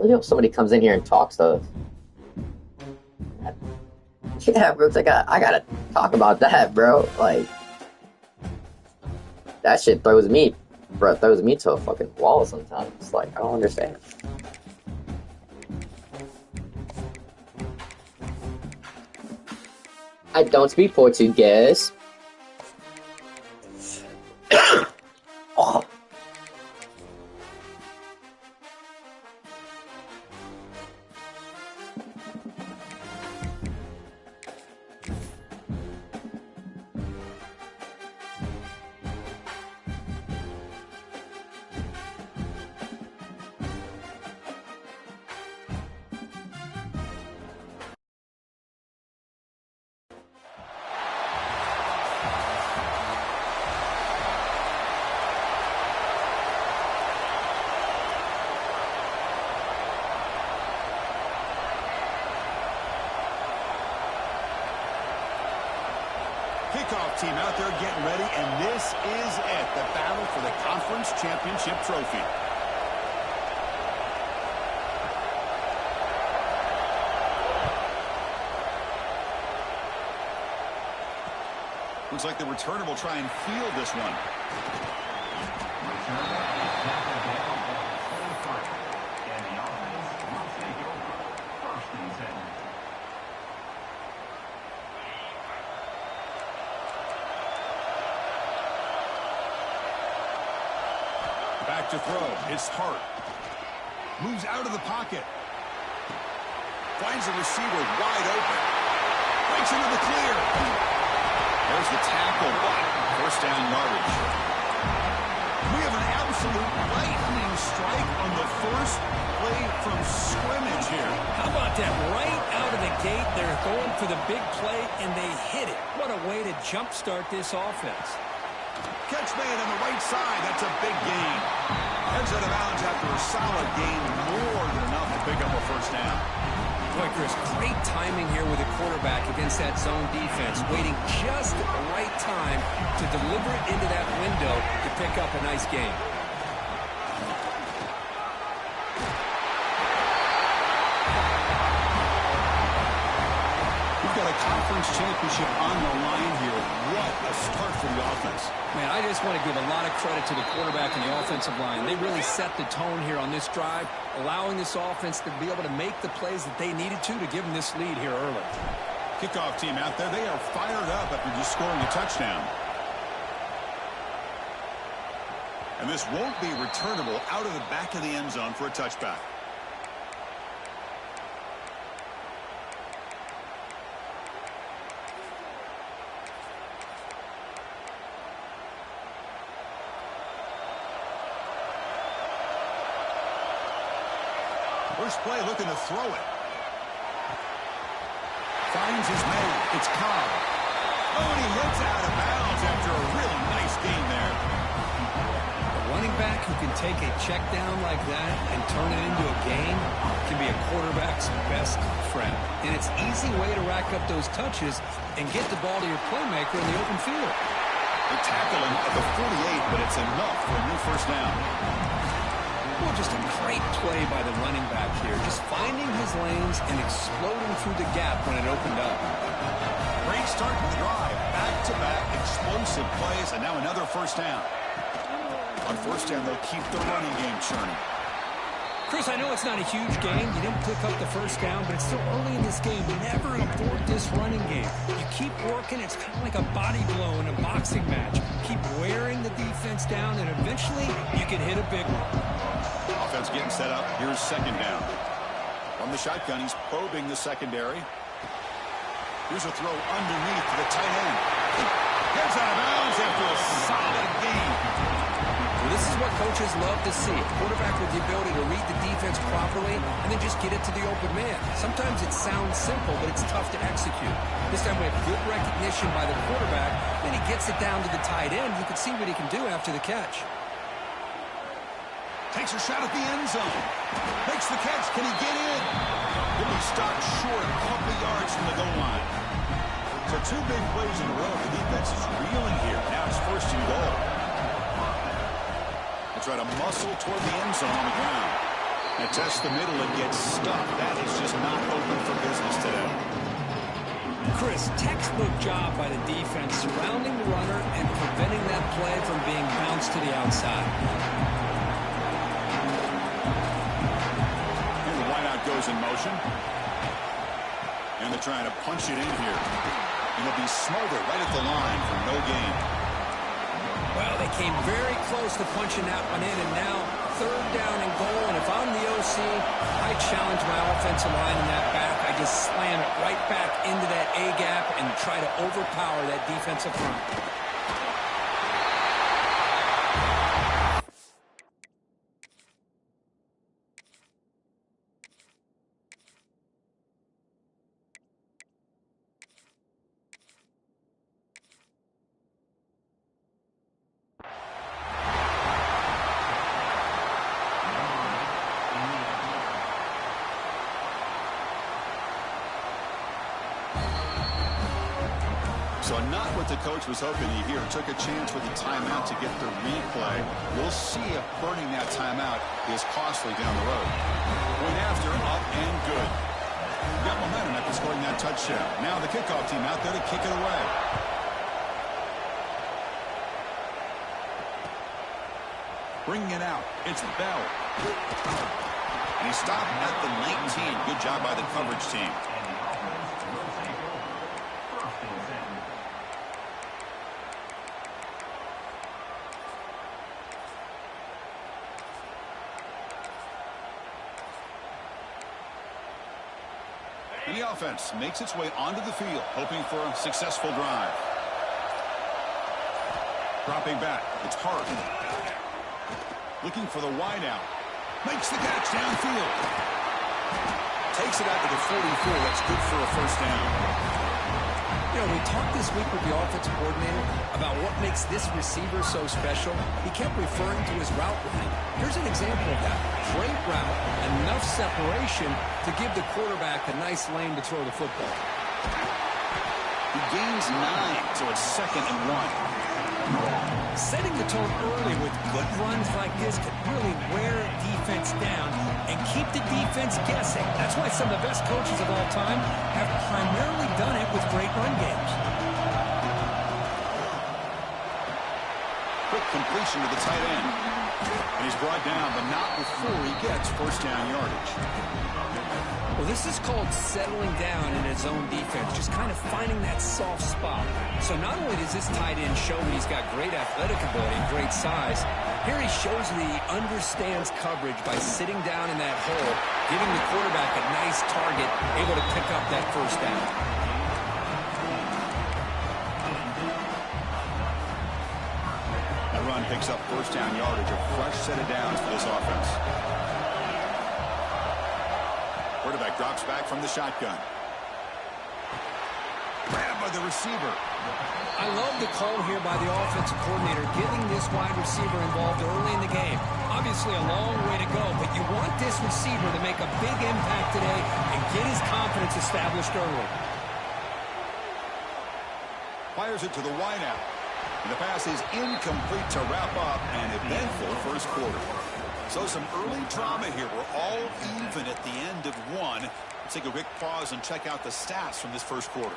You know, somebody comes in here and talks to. Yeah, bro. It's like I gotta talk about that, bro. Like that shit throws me, bro. Throws me to a fucking wall sometimes. It's like I don't understand. I don't speak Portuguese. Oh. Kickoff team out there getting ready, and this is it, the battle for the conference championship trophy. Looks like the returner will try and field this one. Back to throw. It's Hart. Moves out of the pocket. Finds a receiver wide open. Breaks into the clear. There's the tackle. First down yardage. We have an absolute lightning strike on the first play from scrimmage here. How about that? Right out of the gate, they're going for the big play, and they hit it. What a way to jumpstart this offense. Catch made on the right side. That's a big gain. Heads out of bounds after a solid gain. More than enough to pick up a first down. Boy, Chris, great timing here with the quarterback against that zone defense. Waiting just at the right time to deliver it into that window to pick up a nice gain. Conference championship on the line here. What a start for the offense. Man, I just want to give a lot of credit to the quarterback and the offensive line. They really set the tone here on this drive, allowing this offense to be able to make the plays that they needed to give them this lead here early. Kickoff team out there. They are fired up after just scoring a touchdown. And this won't be returnable out of the back of the end zone for a touchback. First play looking to throw it. Finds his man. It's Cobb. Oh, and he hits out of bounds after a really nice gain there. A running back who can take a check down like that and turn it into a gain can be a quarterback's best friend. And it's an easy way to rack up those touches and get the ball to your playmaker in the open field. They tackle him at the 48, but it's enough for a new first down. Well, just a great play by the running back here. Just finding his lanes and exploding through the gap when it opened up. Great start to the drive. Back-to-back explosive plays, and now another first down. On first down, they'll keep the running game churning. Chris, I know it's not a huge game. You didn't pick up the first down, but it's still early in this game. Never abort this running game. You keep working. It's kind of like a body blow in a boxing match. Keep wearing the defense down, and eventually you can hit a big one. Offense getting set up. Here's second down. From the shotgun, he's probing the secondary. Here's a throw underneath to the tight end. Gets out of bounds after a solid gain. Well, this is what coaches love to see. A quarterback with the ability to read the defense properly and then just get it to the open man. Sometimes it sounds simple, but it's tough to execute. This time we have good recognition by the quarterback. Then he gets it down to the tight end. You can see what he can do after the catch. Takes a shot at the end zone. Makes the catch. Can he get in? He'll be stopped short a couple yards from the goal line. So two big plays in a row. The defense is reeling here. Now it's first and goal. They'll try to muscle toward the end zone on the ground. It tests the middle and gets stuck. That is just not open for business today. Chris, textbook job by the defense surrounding the runner and preventing that play from being bounced to the outside. And the wideout goes in motion. And they're trying to punch it in here. And it'll be Smolder right at the line for no gain. Well, they came very close to punching that one in, and now third down and goal. And if I'm the OC, I challenge my offensive line in that back. I just slam it right back into that A-gap and try to overpower that defensive front. So not what the coach was hoping to hear. Took a chance with the timeout to get the replay. We'll see if burning that timeout is costly down the road. Went after, up and good. Got momentum after scoring that touchdown. Now the kickoff team out there to kick it away. Bringing it out. It's Bell. And he stopped at the 19. Good job by the coverage team. And the offense makes its way onto the field, hoping for a successful drive. Dropping back, it's Hart. Looking for the wideout. Makes the catch downfield. Takes it out to the 44. That's good for a first down. You know, we talked this week with the offensive coordinator about what makes this receiver so special. He kept referring to his route running. Here's an example of that. Great route, enough separation to give the quarterback a nice lane to throw the football. He gains 9, so it's 2nd and 1. Setting the tone early with good runs like this can really wear a defense down and keep the defense guessing. That's why some of the best coaches of all time have primarily done it with great run games. Quick completion to the tight end. And he's brought down, but not before he gets first down yardage. Well, this is called settling down in his own defense, just kind of finding that soft spot. So not only does this tight end show that he's got great athletic ability and great size, here he shows that he understands coverage by sitting down in that hole, giving the quarterback a nice target, able to pick up that first down. That run picks up first down yardage, a fresh set of downs for this offense. Quarterback drops back from the shotgun. Grabbed by the receiver. I love the call here by the offensive coordinator, getting this wide receiver involved early in the game. Obviously a long way to go, but you want this receiver to make a big impact today and get his confidence established early. Fires it to the wideout. And the pass is incomplete to wrap up an eventful first quarter. So some early drama here. We're all even at the end of one. Let's take a quick pause and check out the stats from this first quarter.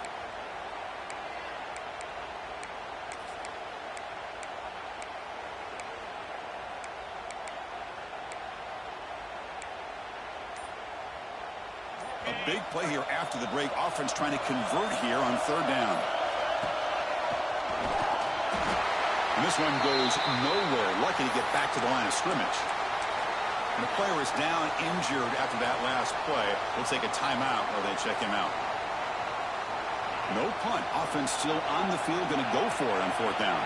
A big play here after the break. Offense trying to convert here on third down. And this one goes nowhere. Lucky to get back to the line of scrimmage. And the player is down injured after that last play. We'll take a timeout while they check him out. No punt. Offense still on the field, going to go for it on fourth down.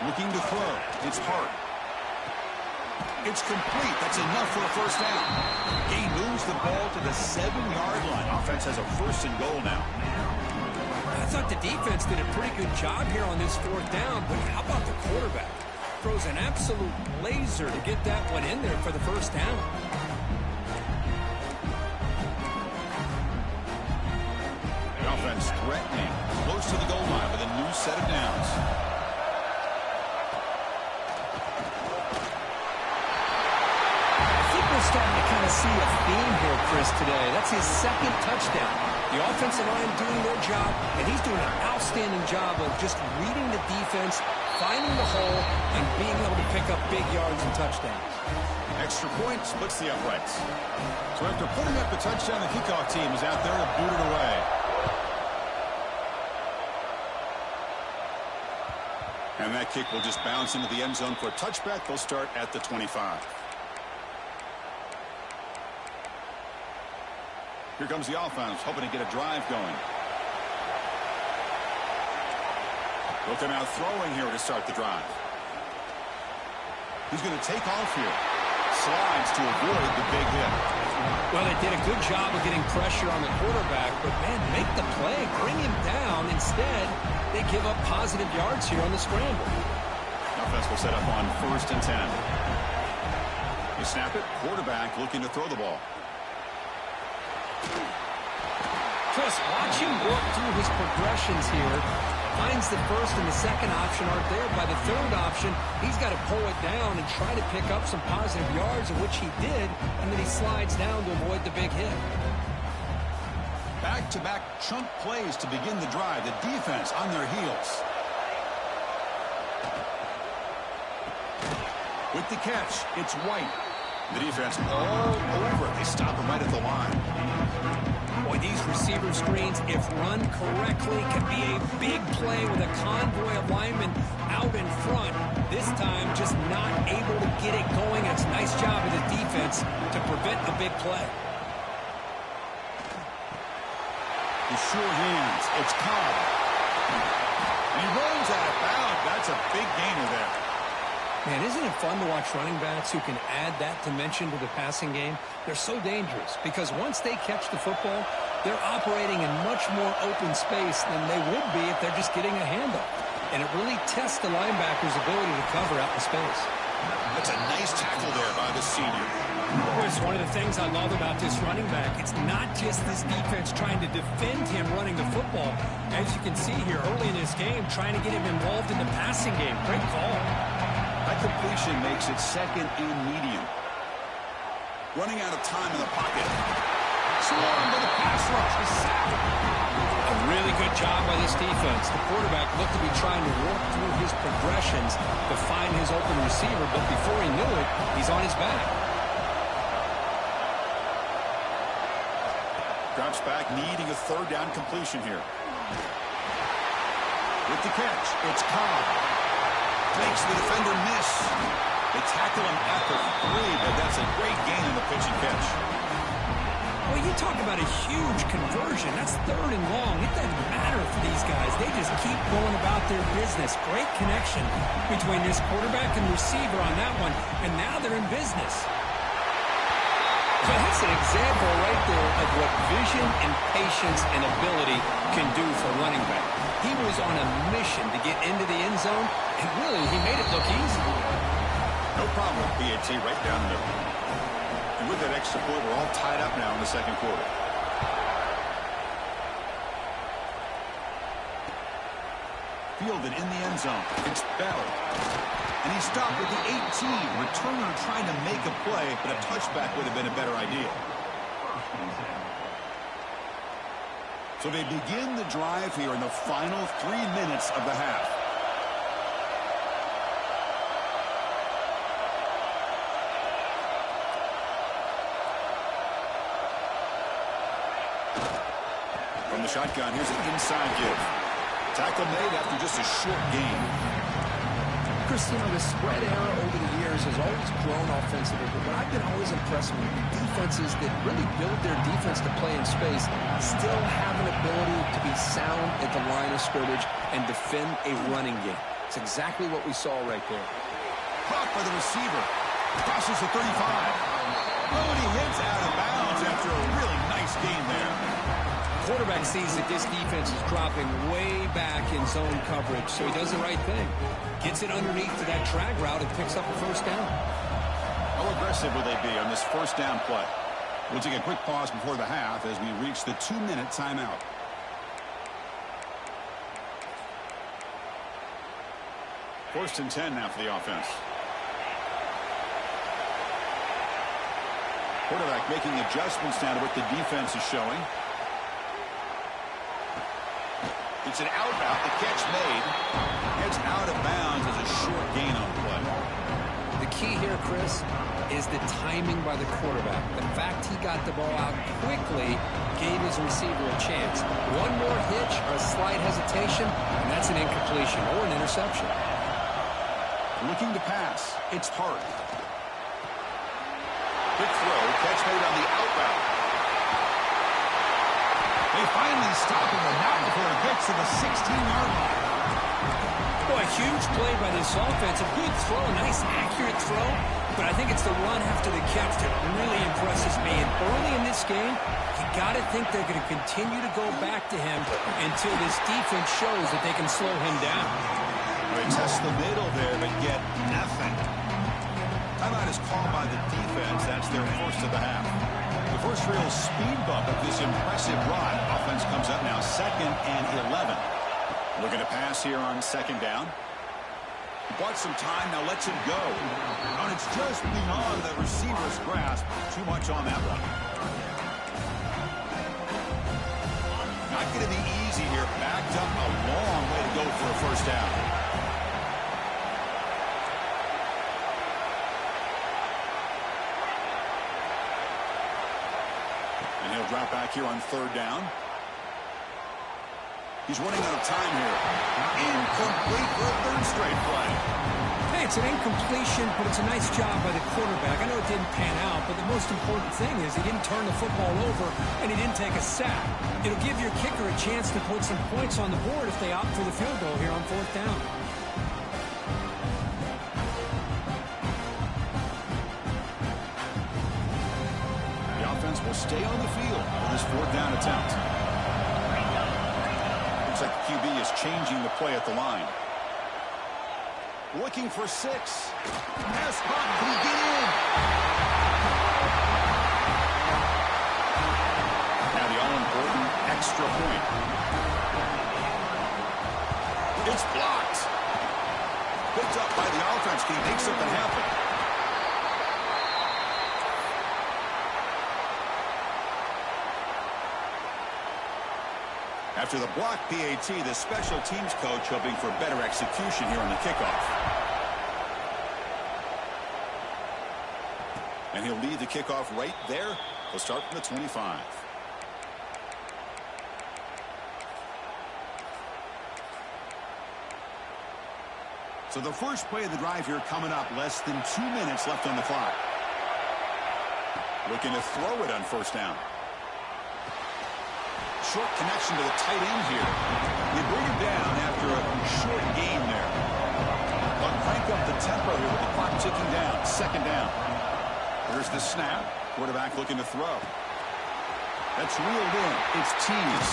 Looking to throw. It's Hart. It's complete. That's enough for a first down. He moves the ball to the 7-yard line. Offense has a first and goal now. I thought the defense did a pretty good job here on this fourth down, but how about the quarterback? Throws an absolute laser to get that one in there for the first down. The offense threatening, close to the goal line with a new set of downs. to see a theme here, Chris, today. That's his second touchdown. The offensive line doing their job, and he's doing an outstanding job of just reading the defense, finding the hole, and being able to pick up big yards and touchdowns. Extra point splits the uprights. So after putting up the touchdown, the kickoff team is out there to boot it away. And that kick will just bounce into the end zone for a touchback. They'll start at the 25. Here comes the offense, hoping to get a drive going. Looking out throwing here to start the drive. He's going to take off here. Slides to avoid the big hit. Well, they did a good job of getting pressure on the quarterback, but, man, make the play, bring him down. Instead, they give up positive yards here on the scramble. Offense will set up on 1st and 10. You snap it, quarterback looking to throw the ball. Chris, watch him work through his progressions here. Finds the first and the second option aren't there. By the third option, he's got to pull it down and try to pick up some positive yards, of which he did, and then he slides down to avoid the big hit. Back-to-back chunk plays to begin the drive. The defense on their heels. With the catch, it's White. The defense all over. They stop him right at the line. Boy, these receiver screens, if run correctly, can be a big play with a convoy of linemen out in front. This time, just not able to get it going. It's a nice job of the defense to prevent a big play. The sure hands. It's Cobb. And he rolls out of bounds. That's a big gainer there. Man, isn't it fun to watch running backs who can add that dimension to the passing game? They're so dangerous because once they catch the football, they're operating in much more open space than they would be if they're just getting a handoff. And it really tests the linebacker's ability to cover out in space. That's a nice tackle there by the senior. Chris, one of the things I love about this running back, it's not just this defense trying to defend him running the football. As you can see here early in this game, trying to get him involved in the passing game. Great call. That completion makes it 2nd and medium. Running out of time in the pocket. Swarmed by the pass rush. The sack. A really good job by this defense. The quarterback looked to be trying to work through his progressions to find his open receiver, but before he knew it, he's on his back. Drops back, needing a 3rd down completion here. With the catch, it's Cobb. Makes the defender miss. They tackle him at the 3, but that's a great gain in the pitch and catch. Well, you talk about a huge conversion. That's 3rd and long. It doesn't matter for these guys. They just keep going about their business. Great connection between this quarterback and receiver on that one, and now they're in business. So that's an example right there of what vision and patience and ability can do for a running back. He was on a mission to get into the end zone, and really, he made it look easy. No problem, PAT, right down the middle. And with that extra point, we're all tied up now in the 2nd quarter. Fielded in the end zone. It's Bell. And he stopped with the 18. Returner trying to make a play, but a touchback would have been a better idea. So they begin the drive here in the final 3 minutes of the half. From the shotgun, here's an inside give. Tackle made after just a short gain. Chris, you know, the spread era over the years has always grown offensively, but what I've been always impressed with defenses that really build their defense to play in space still have an ability to be sound at the line of scrimmage and defend a running game. It's exactly what we saw right there. Caught by the receiver. Crosses the 35. Oh, and he hits out of bounds after a really nice gain there. Quarterback sees that this defense is dropping way back in zone coverage, so he does the right thing. Gets it underneath to that drag route and picks up a 1st down. How aggressive will they be on this 1st down play? We'll take a quick pause before the half as we reach the 2-minute timeout. First and 10 now for the offense. Quarterback making adjustments now to what the defense is showing. It's an out route. The catch made. Heads out of bounds as a short gain on play. The key here, Chris, is the timing by the quarterback. The fact he got the ball out quickly gave his receiver a chance. One more hitch or a slight hesitation, and that's an incompletion or an interception. Looking to pass. It's Hart. Quick throw. Catch made on the out route. They finally stop him, and now before it gets to the 16-yard line. Boy, a huge play by this offense. A good throw, a nice accurate throw. But I think it's the run after the catch that really impresses me. And early in this game, you got to think they're going to continue to go back to him until this defense shows that they can slow him down. They test the middle there, but get nothing. Timeout is called by the defense. That's their first of the half. The first real speed bump of this impressive run. Offense comes up now 2nd and 11. Looking to pass here on 2nd down. Bought some time, now lets him go. And it's just beyond the receiver's grasp. Too much on that one. Not going to be easy here. Backed up a long way to go for a first down. And he'll drop back here on 3rd down. He's running out of time here. Incomplete for a 3rd straight play. Hey, it's an incompletion, but it's a nice job by the quarterback. I know it didn't pan out, but the most important thing is he didn't turn the football over and he didn't take a sack. It'll give your kicker a chance to put some points on the board if they opt for the field goal here on 4th down. The offense will stay on the field for this 4th down attempt. Looks like the QB is changing the play at the line. Looking for 6. Pass caught. Can he get in? Now the all-important extra point. It's blocked. Picked up by the offense. Can he make something happen? After the block PAT, the special teams coach hoping for better execution here on the kickoff. And he'll lead the kickoff right there. He'll start from the 25. So the first play of the drive here coming up. Less than 2 minutes left on the clock. Looking to throw it on 1st down. Short connection to the tight end here. They bring him down after a short gain there. But crank up the tempo here with the clock ticking down. 2nd down. Here's the snap. Quarterback looking to throw. That's reeled in. It's tees.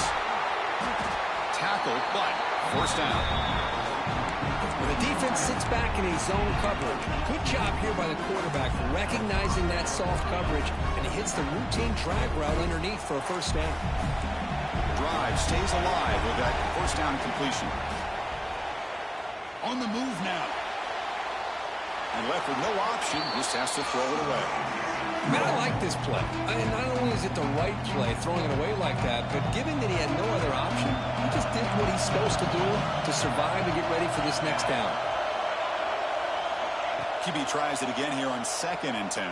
Tackled, but 1st down. Well, the defense sits back in a zone coverage. Good job here by the quarterback recognizing that soft coverage, and he hits the routine drag route underneath for a 1st down. Drive stays alive with that 1st down completion. On the move now. And left with no option, just has to throw it away. Man, I like this play. And not only is it the right play, throwing it away like that, but given that he had no other option, he just did what he's supposed to do to survive and get ready for this next down. QB tries it again here on 2nd and 10.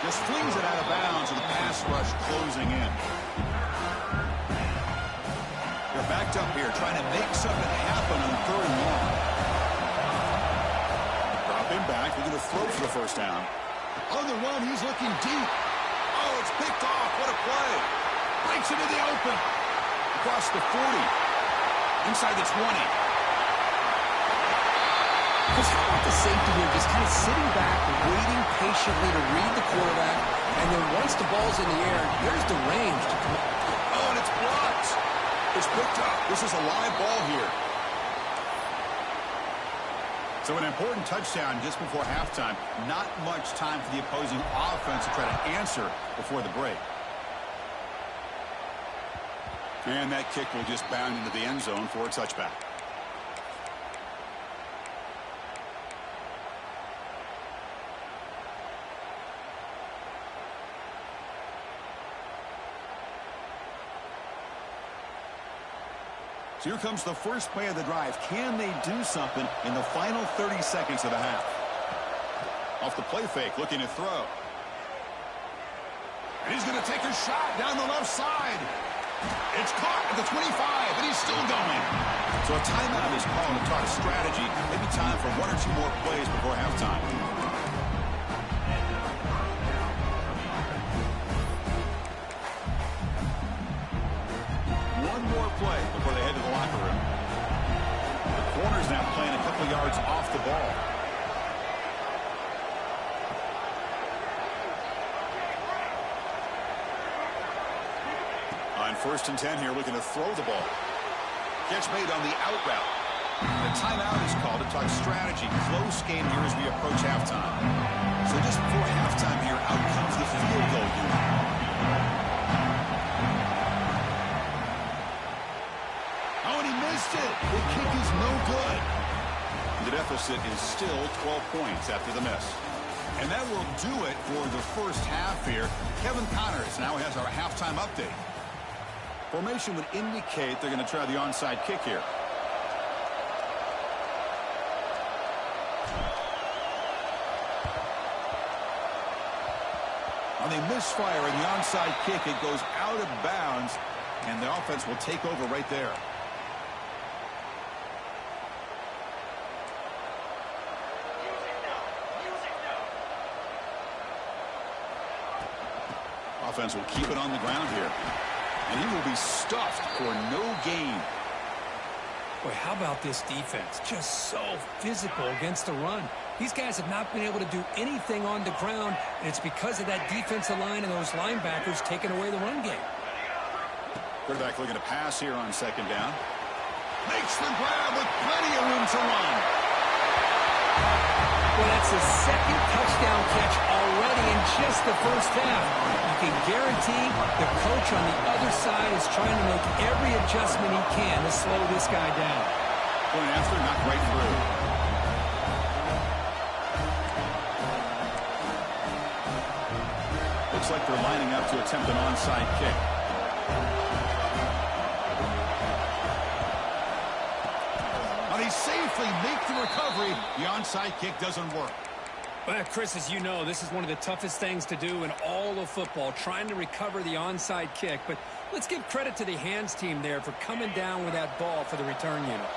Just flings it out of bounds with the pass rush closing in. They're backed up here trying to make something happen on 3rd and long. Drop him back. They're going to throw for the 1st down. On the run, he's looking deep. Oh, it's picked off. What a play. Breaks into the open. Across the 40. Inside the 20. Because how about the safety here, just kind of sitting back, waiting patiently to read the quarterback, and then once the ball's in the air, there's the range to come up. Oh, and it's blocked. It's picked up. This is a live ball here. So an important touchdown just before halftime. Not much time for the opposing offense to try to answer before the break. And that kick will just bound into the end zone for a touchback. So here comes the first play of the drive. Can they do something in the final 30 seconds of the half? Off the play fake, looking to throw. And he's going to take a shot down the left side. It's caught at the 25, and he's still going. So a timeout is called to talk strategy. Maybe time for one or two more plays before halftime. One more play before they head to the locker room. The corner's now playing a couple yards off the ball. On 1st and 10 here, looking to throw the ball. Catch made on the out route. The timeout is called to talk strategy. Close game here as we approach halftime. So just before halftime here, out comes the field goal unit. Oh, and he missed it. The kick is no good. The deficit is still 12 points after the miss. And that will do it for the first half here. Kevin Connors now has our halftime update. Formation would indicate they're going to try the onside kick here. On the misfire in the onside kick, it goes out of bounds, and the offense will take over right there. Offense will keep it on the ground here. And he will be stuffed for no gain. Boy, how about this defense? Just so physical against the run. These guys have not been able to do anything on the ground, and it's because of that defensive line and those linebackers taking away the run game. Quarterback looking to pass here on 2nd down. Makes the grab with plenty of room to run. Well, that's his 2nd touchdown catch already in just the first half. You can guarantee the coach on the other side is trying to make every adjustment he can to slow this guy down. Point after, knocked right through. Looks like they're lining up to attempt an onside kick. They safely make the recovery. The onside kick doesn't work. Well, Chris, as you know, this is one of the toughest things to do in all of football, trying to recover the onside kick. But let's give credit to the hands team there for coming down with that ball for the return unit.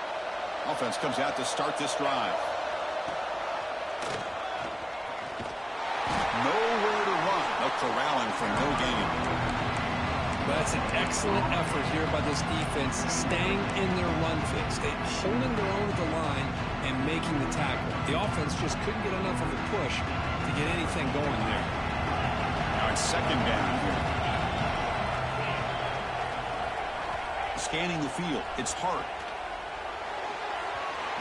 Offense comes out to start this drive. Nowhere to run. No corralling for no gain. That's an excellent effort here by this defense, staying in their run fix. They're holding their own at the line and making the tackle. The offense just couldn't get enough of a push to get anything going there. Now it's 2nd down here. Scanning the field. It's Hart.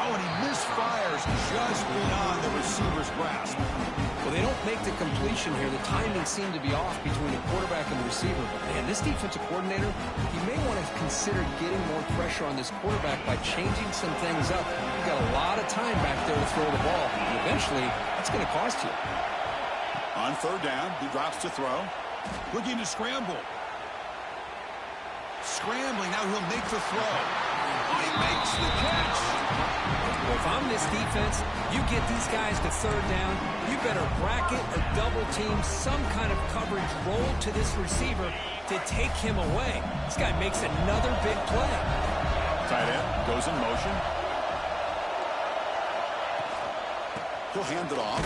Oh, and he misfires just beyond the receiver's grasp. Well, they don't make the completion here. The timing seemed to be off between the quarterback and the receiver. But, man, this defensive coordinator, he may want to consider getting more pressure on this quarterback by changing some things up. You've got a lot of time back there to throw the ball. And eventually, that's going to cost you. On 3rd down, he drops to throw. Looking to scramble. Scrambling, now he'll make the throw. Oh, he makes the catch. Well, if I'm this defense, you get these guys to 3rd down, you better bracket or double team some kind of coverage roll to this receiver to take him away. This guy makes another big play. Tight end goes in motion. He'll hand it off.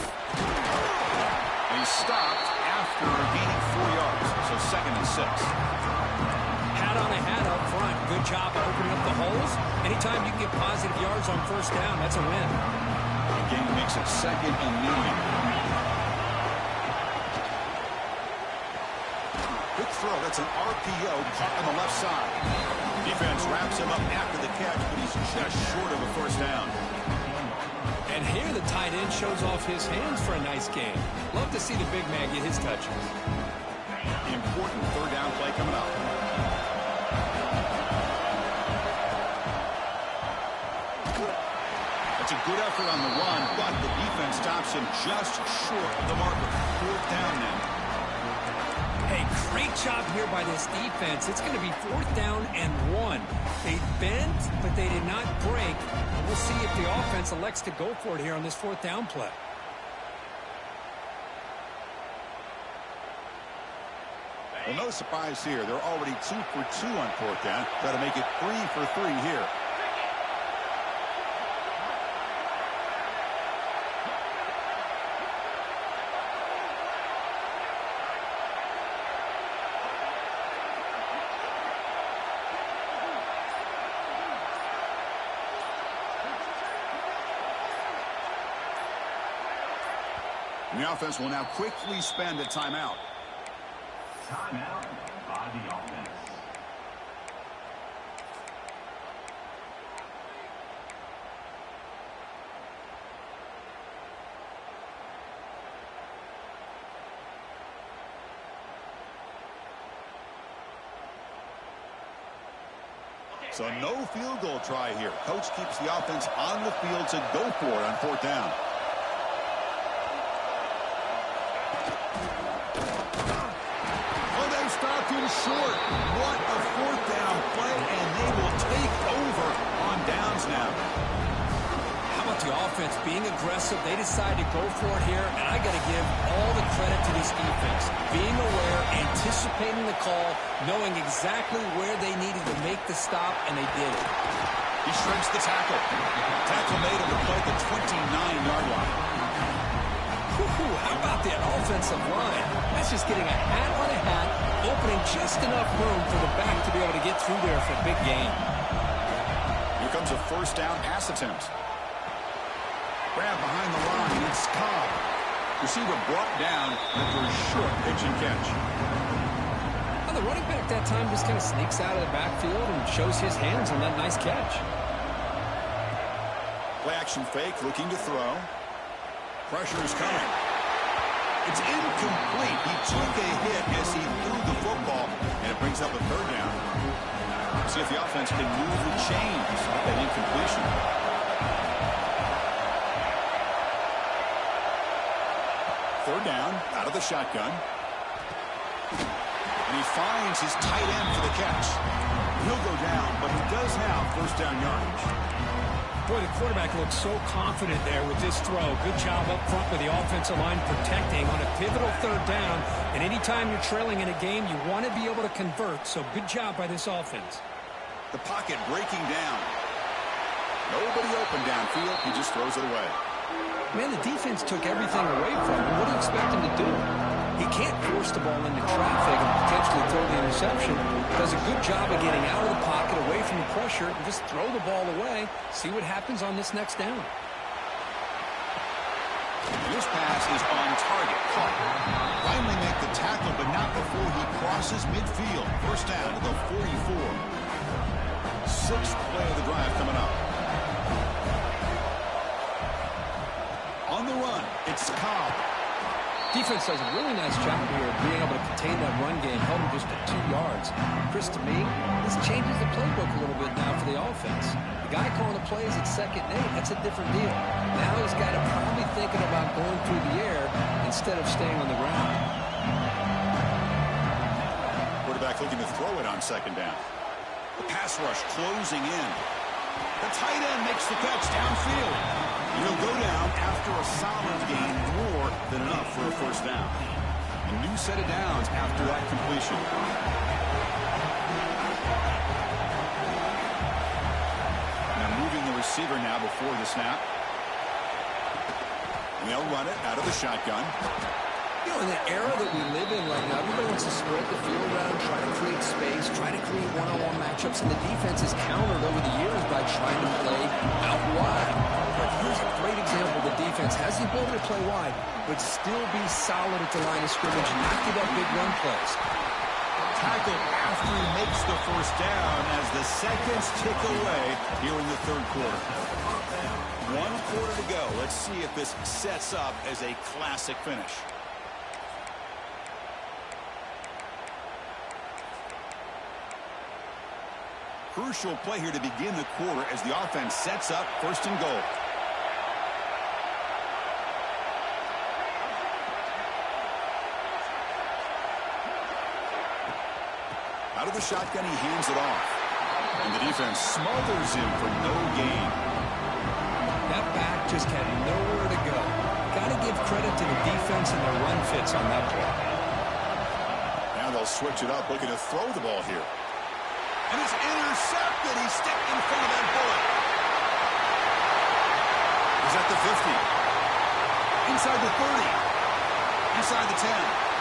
And he's stopped after gaining 4 yards, so 2nd and 6. Hat on a hat up front. Good job of opening up the holes. Anytime you can get positive yards on 1st down, that's a win. The game makes it 2nd and 9. Quick throw. That's an RPO caught on the left side. Defense wraps him up after the catch, but he's just short of a 1st down. And here the tight end shows off his hands for a nice game. Love to see the big man get his touches. The important 3rd down play coming up. It's a good effort on the run, but the defense stops him just short of the marker. 4th down now. Hey, great job here by this defense. It's going to be 4th down and 1. They bent, but they did not break. And we'll see if the offense elects to go for it here on this 4th down play. Well, no surprise here. They're already 2 for 2 on 4th down. Got to make it 3 for 3 here. And the offense will now quickly spend a timeout. Timeout by the offense. So no field goal try here. Coach keeps the offense on the field to go for it on 4th down. Stopped him short. What a 4th down play, and they will take over on downs now. How about the offense being aggressive? They decide to go for it here, and I got to give all the credit to this defense. Being aware, anticipating the call, knowing exactly where they needed to make the stop, and they did it. He shrinks the tackle. Tackle made on the play at the 29-yard line. How about that offensive line? That's just getting a hat on a hat, opening just enough room for the back to be able to get through there for a big gain. Here comes a 1st down pass attempt. Grab behind the line. It's Cobb. Receiver brought down after a short pitch and catch. Well, the running back that time just kind of sneaks out of the backfield and shows his hands on that nice catch. Play action fake, looking to throw. Pressure is coming. It's incomplete. He took a hit as he threw the football, and it brings up a 3rd down. See if the offense can move the chains with that incompletion. Third down, out of the shotgun. And he finds his tight end for the catch. He'll go down, but he does have 1st down yardage. Boy, the quarterback looks so confident there with this throw. Good job up front with the offensive line protecting on a pivotal 3rd down. And anytime you're trailing in a game, you want to be able to convert. So good job by this offense. The pocket breaking down. Nobody open downfield. He just throws it away. Man, the defense took everything away from him. What do you expect him to do? He can't force the ball into traffic and potentially throw the interception. Does a good job of getting out of the pocket, away from the pressure, and just throw the ball away. See what happens on this next down. This pass is on target. Caught. Finally make the tackle, but not before he crosses midfield. 1st down to the 44. 6th play of the drive coming up. On the run, it's Cobb. Defense does a really nice job here of being able to contain that run game, held him just at 2 yards. Chris, to me, this changes the playbook a little bit now for the offense. The guy calling the plays at 2nd and 8, that's a different deal. Now he's got to probably thinking about going through the air instead of staying on the ground. Quarterback looking to throw it on 2nd down. The pass rush closing in. The tight end makes the catch downfield. He'll go down after a solid gain, more than enough for a 1st down. A new set of downs after that completion. Now moving the receiver now before the snap. And they'll run it out of the shotgun. You know, in the era that we live in right now, everybody wants to spread the field around, try to create space, try to create one-on-one matchups, and the defense is countered over the years by trying to play out wide. But here's a great example. The defense has the ability to play wide, but still be solid at the line of scrimmage and not give up big run plays. Tackled after he makes the 1st down as the seconds tick away here in the 3rd quarter. 1 quarter to go. Let's see if this sets up as a classic finish. Crucial play here to begin the quarter as the offense sets up 1st and goal. Out of the shotgun, he hands it off. And the defense smothers him for no gain. That back just had nowhere to go. Got to give credit to the defense and their run fits on that play. Now they'll switch it up, looking to throw the ball here. And it's intercepted. He stepped in front of that bullet. He's at the 50. Inside the 30. Inside the 10.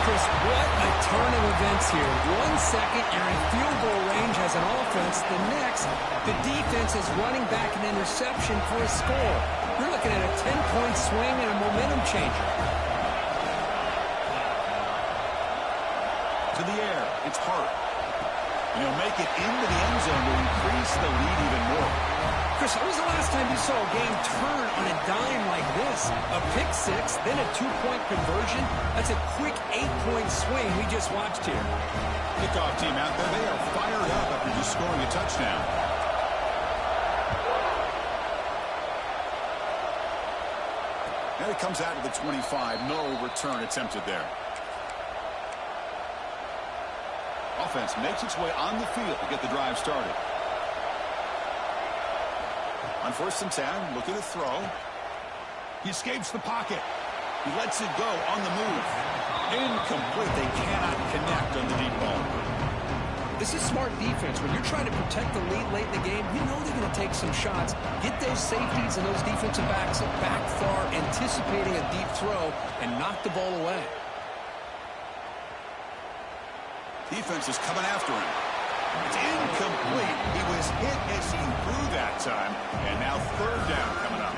Chris, what a turn of events here. 1 second, you're in field goal range as an offense. The next, the defense is running back an interception for a score. You're looking at a 10-point swing and a momentum changer. To the air, it's Hart. And he'll make it into the end zone to increase the lead even more. Chris, when was the last time you saw a game turn on a dime like this? A pick six, then a 2-point conversion? That's a quick 8-point swing we just watched here. Kickoff team out there, they are fired up after just scoring a touchdown. And it comes out to the 25. No return attempted there. Offense makes its way on the field to get the drive started. On 1st and 10, looking to throw. He escapes the pocket. He lets it go on the move. Incomplete. They cannot connect on the deep ball. This is smart defense. When you're trying to protect the lead late in the game, you know they're going to take some shots. Get those safeties and those defensive backs back far, anticipating a deep throw, and knock the ball away. Defense is coming after him. It's incomplete. He was hit as he threw that time. And now 3rd down coming up.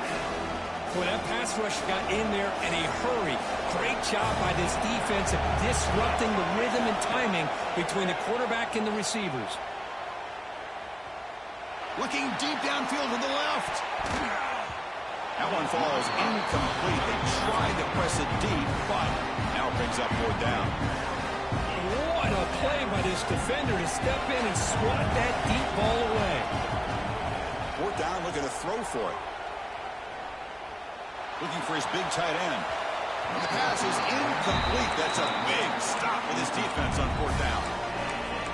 Boy, that pass rush got in there in a hurry. Great job by this defense of disrupting the rhythm and timing between the quarterback and the receivers. Looking deep downfield to the left. That one falls incomplete. They tried to press it deep, but now brings up 4th down. What a play by this defender to step in and swat that deep ball away. 4th down, looking to throw for it. Looking for his big tight end. And the pass is incomplete. That's a big stop with his defense on 4th down.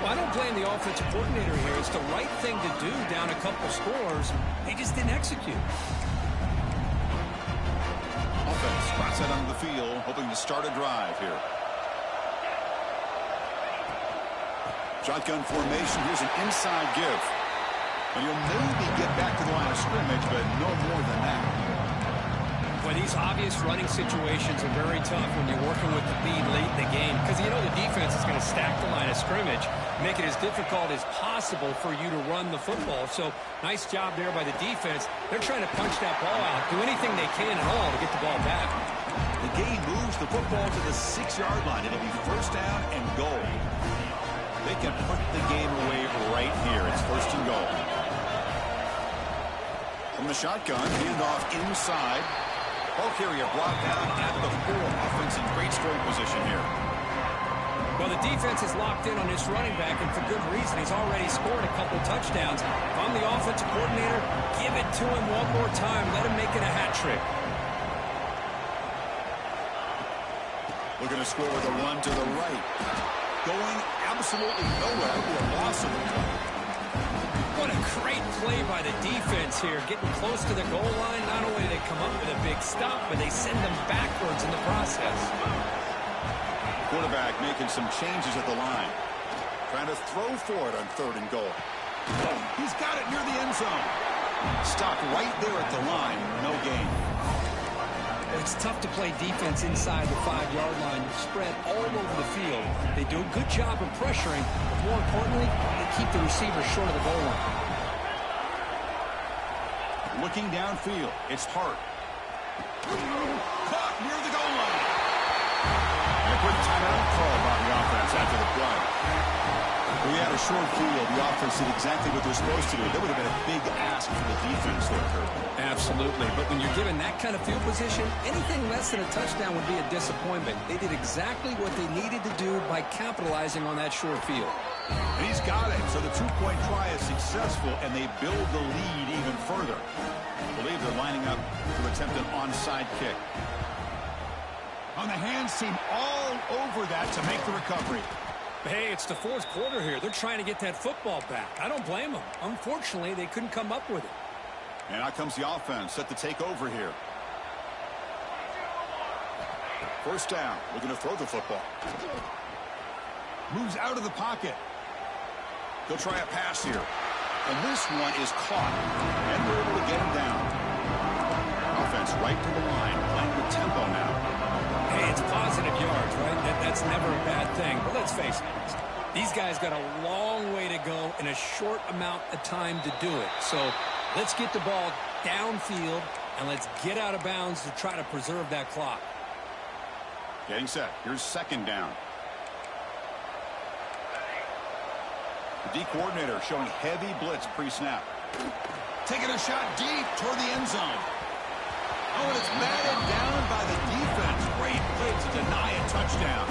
Well, I don't blame the offensive coordinator here. It's the right thing to do down a couple scores. They just didn't execute. Offense spots that onto the field, hoping to start a drive here. Shotgun formation. Here's an inside give. And you'll maybe get back to the line of scrimmage, but no more than that. Well, these obvious running situations are very tough when you're working with the lead late in the game because you know the defense is going to stack the line of scrimmage, make it as difficult as possible for you to run the football. So nice job there by the defense. They're trying to punch that ball out, do anything they can at all to get the ball back. The game moves the football to the 6-yard line. It'll be 1st down and goal. They can put the game away right here. It's 1st and goal. From the shotgun, handoff inside. Ball carrier brought down at the 4. Offense in great scoring position here. Well, the defense is locked in on this running back, and for good reason. He's already scored a couple touchdowns. If I'm the offensive coordinator, give it to him one more time. Let him make it a hat trick. Looking to score with a run to the right. Going absolutely nowhere. It'll be a loss of the play. What a great play by the defense here. Getting close to the goal line. Not only do they come up with a big stop, but they send them backwards in the process. Quarterback making some changes at the line. Trying to throw for it on 3rd and goal. He's got it near the end zone. Stopped right there at the line. No gain. It's tough to play defense inside the 5-yard line. You're spread all over the field. They do a good job of pressuring, but more importantly, they keep the receiver short of the goal line. Looking downfield, it's Hart. Caught near the goal line. And a quick timeout call by the offense after the play. We had a short field. The offense did exactly what they're supposed to do. That would have been a big ask for the defense there, Kurt. Absolutely. But when you're given that kind of field position, anything less than a touchdown would be a disappointment. They did exactly what they needed to do by capitalizing on that short field. And he's got it. So the 2-point try is successful, and they build the lead even further. I believe they're lining up to attempt an onside kick. On the hands team all over that to make the recovery. Hey, it's the fourth quarter here. They're trying to get that football back. I don't blame them. Unfortunately, they couldn't come up with it. And out comes the offense, set to take over here. First down, looking to throw the football. Moves out of the pocket. He'll try a pass here. And this one is caught. And they're able to get him down. Offense right to the line, playing with tempo now. Hey, it's positive yards, right? That's never a bad thing. But let's face it, these guys got a long way to go in a short amount of time to do it. So let's get the ball downfield, and let's get out of bounds to try to preserve that clock. Getting set. Here's second down. The D coordinator showing heavy blitz pre-snap. Taking a shot deep toward the end zone. Oh, and it's batted down by the defense. Great play to deny a touchdown.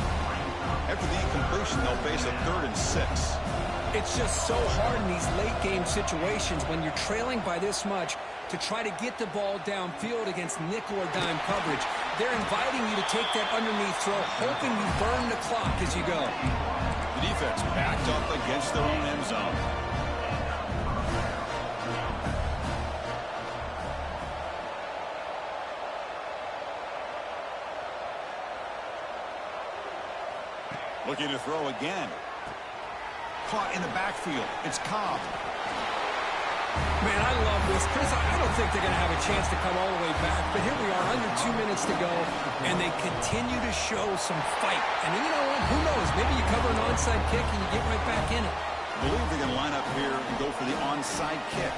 After the incompletion, they'll face a 3rd and 6. It's just so hard in these late-game situations when you're trailing by this much to try to get the ball downfield against nickel or dime coverage. They're inviting you to take that underneath throw, hoping you burn the clock as you go. The defense backed up against their own end zone. Looking to throw again. Caught in the backfield. It's Cobb. Man, I love this. Chris, I don't think they're going to have a chance to come all the way back, but here we are, under 2 minutes to go, and they continue to show some fight. And you know what? Who knows? Maybe you cover an onside kick and you get right back in it. I believe they're going to line up here and go for the onside kick.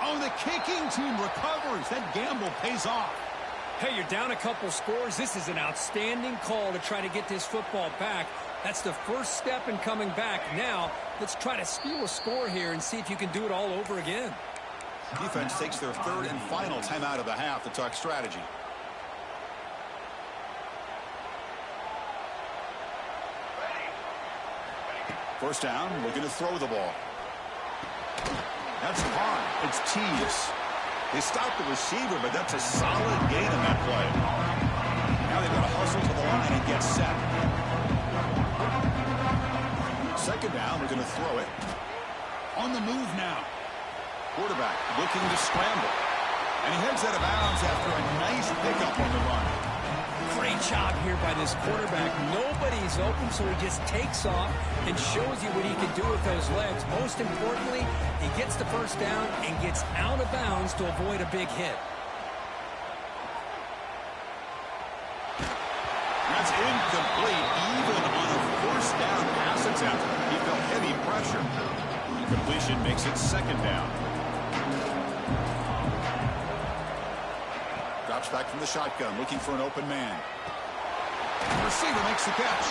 Oh, the kicking team recovers. That gamble pays off. Hey, you're down a couple scores. This is an outstanding call to try to get this football back. That's the first step in coming back. Now, let's try to steal a score here and see if you can do it all over again. Defense takes their 3rd and final timeout of the half to talk strategy. First down, looking to throw the ball. That's caught. It's Tease. They stopped the receiver, but that's a solid gain in that play. Now they've got to hustle to the line and get set. Second down, we're going to throw it. On the move now. Quarterback looking to scramble. And he heads out of bounds after a nice pickup on the run. Great job here by this quarterback. Nobody's open, so he just takes off and shows you what he can do with those legs. Most importantly, he gets the first down and gets out of bounds to avoid a big hit. That's incomplete, even on a first down pass attempt. He felt heavy pressure. Completion makes it second down. Drops back from the shotgun, looking for an open man. The receiver makes the catch.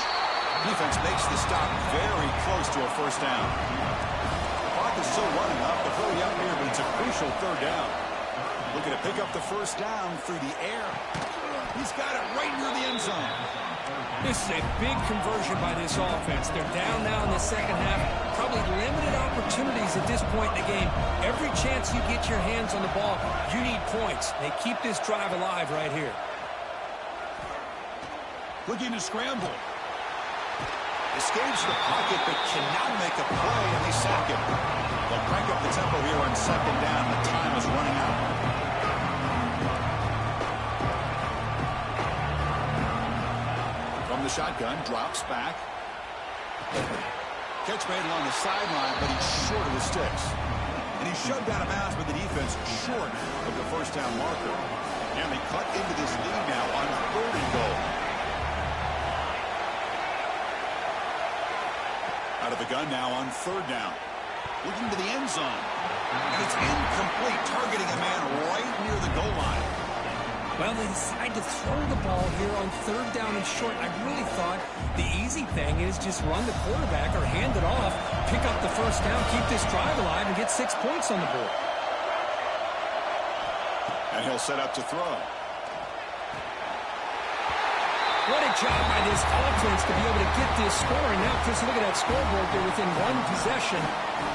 Defense makes the stop very close to a first down. The clock is still running up. They're really up here, but it's a crucial 3rd down. Looking to pick up the first down through the air. He's got it right near the end zone. This is a big conversion by this offense. They're down now in the second half. Probably limited opportunities at this point in the game. Every chance you get your hands on the ball, you need points. They keep this drive alive right here. Looking to scramble. Escapes the pocket, but cannot make a play, and they sack him. They'll crank up the tempo here on second down. The time is running out. From the shotgun, drops back. Catch made along the sideline, but he's short of the sticks. And he's shoved out of bounds with the defense short of the first down marker. And they cut into this lead now on 3rd and goal. Out of the gun now on 3rd down. Looking to the end zone. And it's incomplete, targeting a man right near the goal line. Well, they decide to throw the ball here on 3rd down and short. I really thought the easy thing is just run the quarterback or hand it off, pick up the first down, keep this drive alive, and get 6 points on the board. And he'll set up to throw. What a job by this offense to be able to get this score. And now, Chris, look at that scoreboard. They're within 1 possession.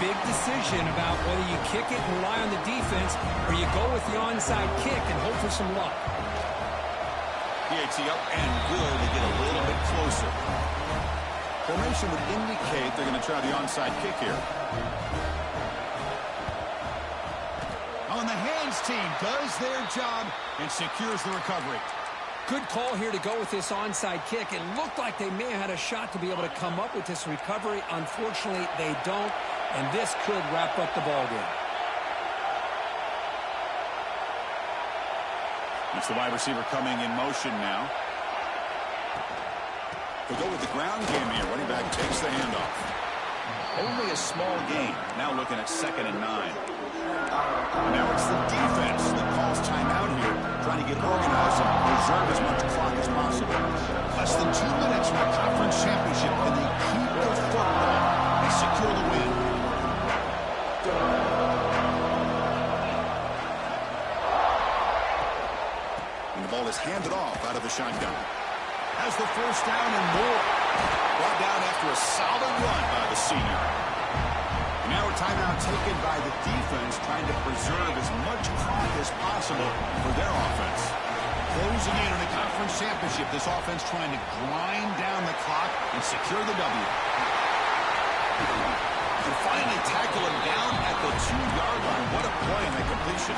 Big decision about whether you kick it and rely on the defense or you go with the onside kick and hope for some luck. PAT up and good to get a little bit closer. Formation would indicate they're going to try the onside kick here. On the hands team does their job and secures the recovery. Good call here to go with this onside kick. It looked like they may have had a shot to be able to come up with this recovery. Unfortunately, they don't, and this could wrap up the ball game. It's the wide receiver coming in motion now. They'll go with the ground game here. Running back takes the handoff. Only a small gain. Now looking at 2nd and 9. And now it's the defense that calls timeout here, trying to get organized and preserve as much clock as possible. Less than 2 minutes from the conference championship, and they keep the football and secure the win. And the ball is handed off out of the shotgun. Has the first down and more. Brought down after a solid run by the senior. And now a timeout taken by the defense, trying to preserve as much clock as possible for their offense. Closing in on the conference championship, this offense trying to grind down the clock and secure the W. And finally tackle him down at the 2-yard line. What a play in the completion.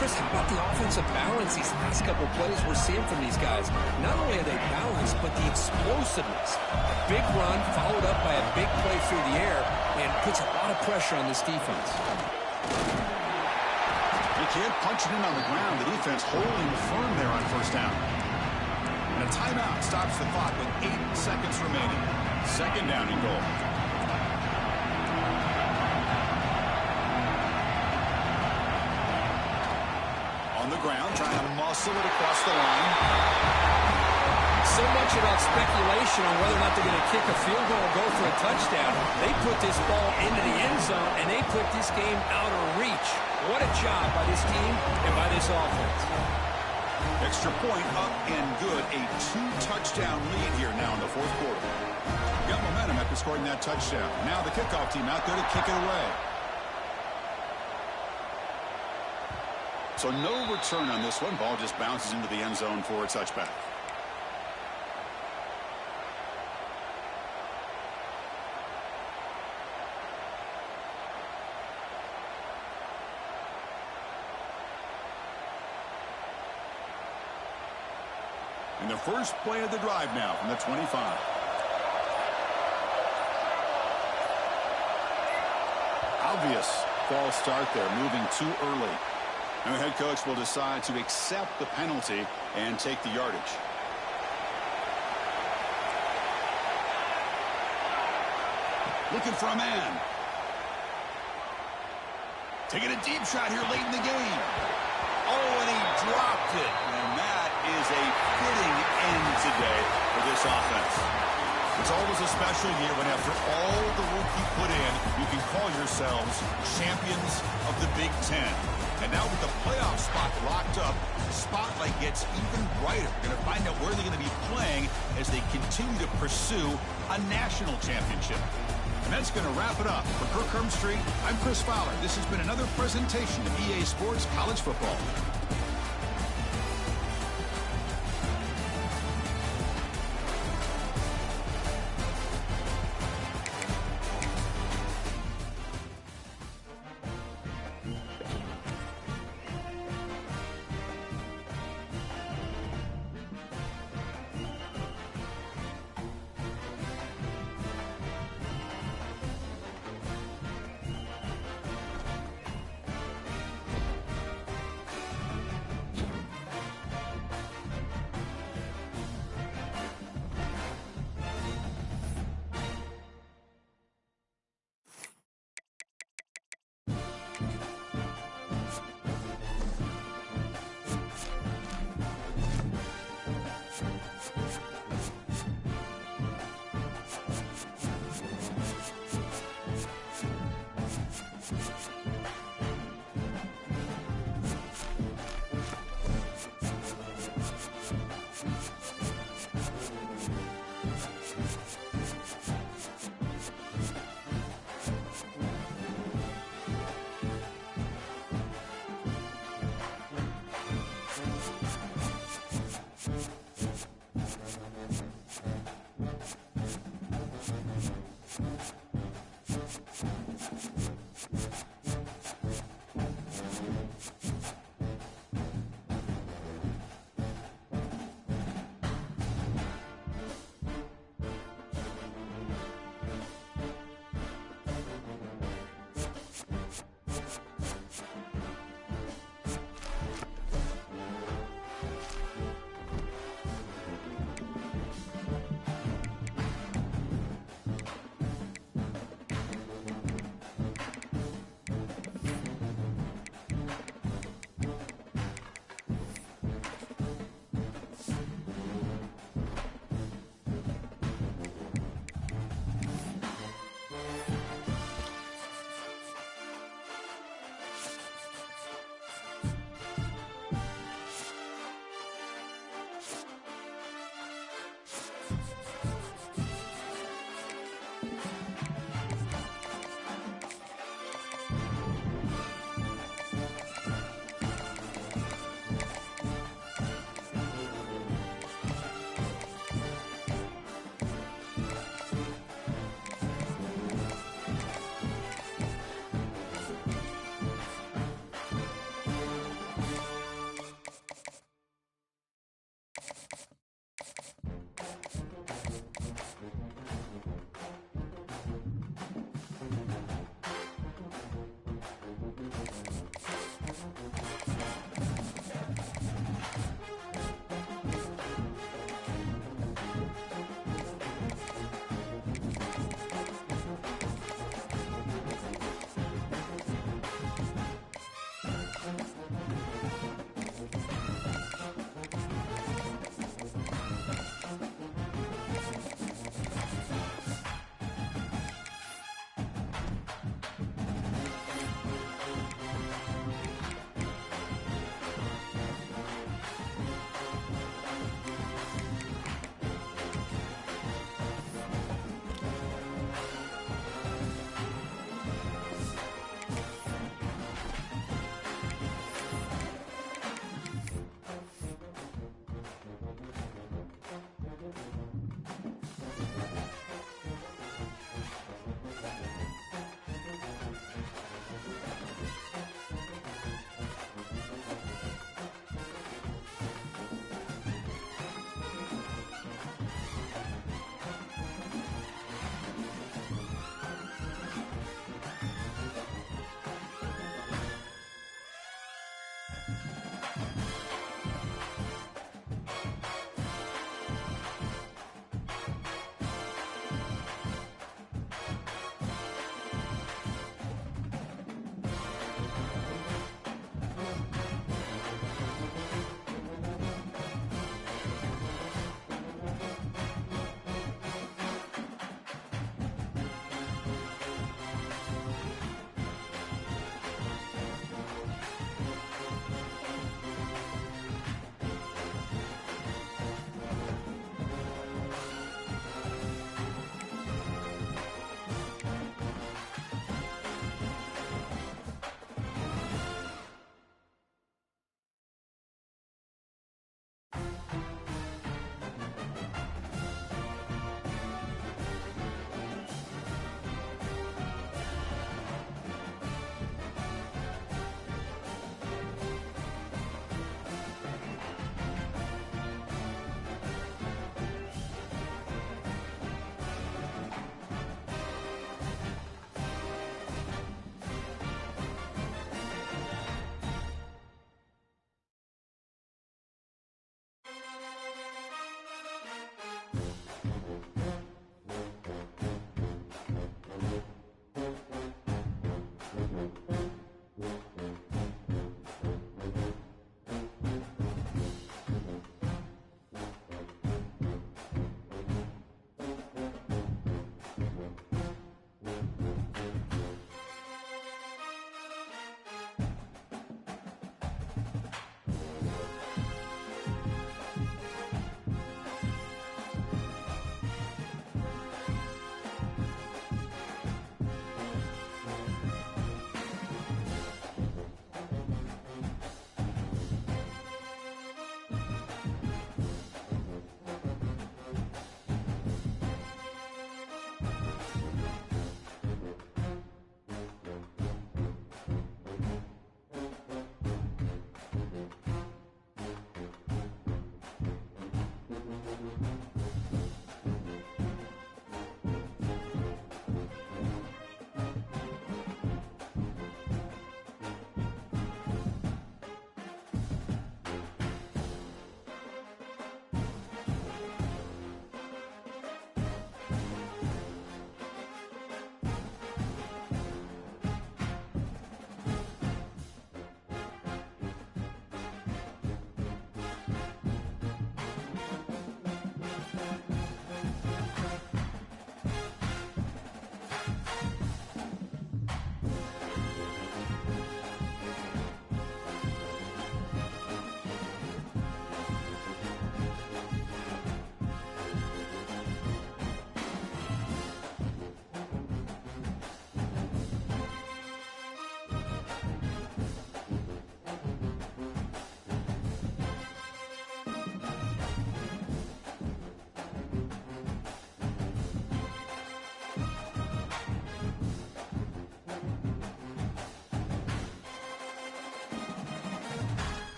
Chris, how about the offensive balance these last couple plays we're seeing from these guys? Not only are they balanced, but the explosiveness. A big run followed up by a big play through the air and puts a lot of pressure on this defense. They can't punch it in on the ground. The defense holding firm there on first down. And a timeout stops the clock with 8 seconds remaining. 2nd down and goal. On the ground, trying to muscle it across the line. So much about speculation on whether or not they're going to kick a field goal or go for a touchdown. They put this ball into the end zone, and they put this game out of reach. What a job by this team and by this offense. Extra point up and good. A 2-touchdown lead here now in the 4th quarter. Got momentum after scoring that touchdown. Now the kickoff team out there to kick it away. So no return on this one. Ball just bounces into the end zone for a touchback. And the first play of the drive now from the 25. Obvious false start there, moving too early. And the head coach will decide to accept the penalty and take the yardage. Looking for a man. Taking a deep shot here late in the game. Oh, and he dropped it. And that is a fitting end today for this offense. It's always a special year when after all the work you put in, you can call yourselves champions of the Big Ten. And now with the playoff spot locked up, the spotlight gets even brighter. We're going to find out where they're going to be playing as they continue to pursue a national championship. And that's going to wrap it up. For Kirk Herbstreit, I'm Chris Fowler. This has been another presentation of EA Sports College Football.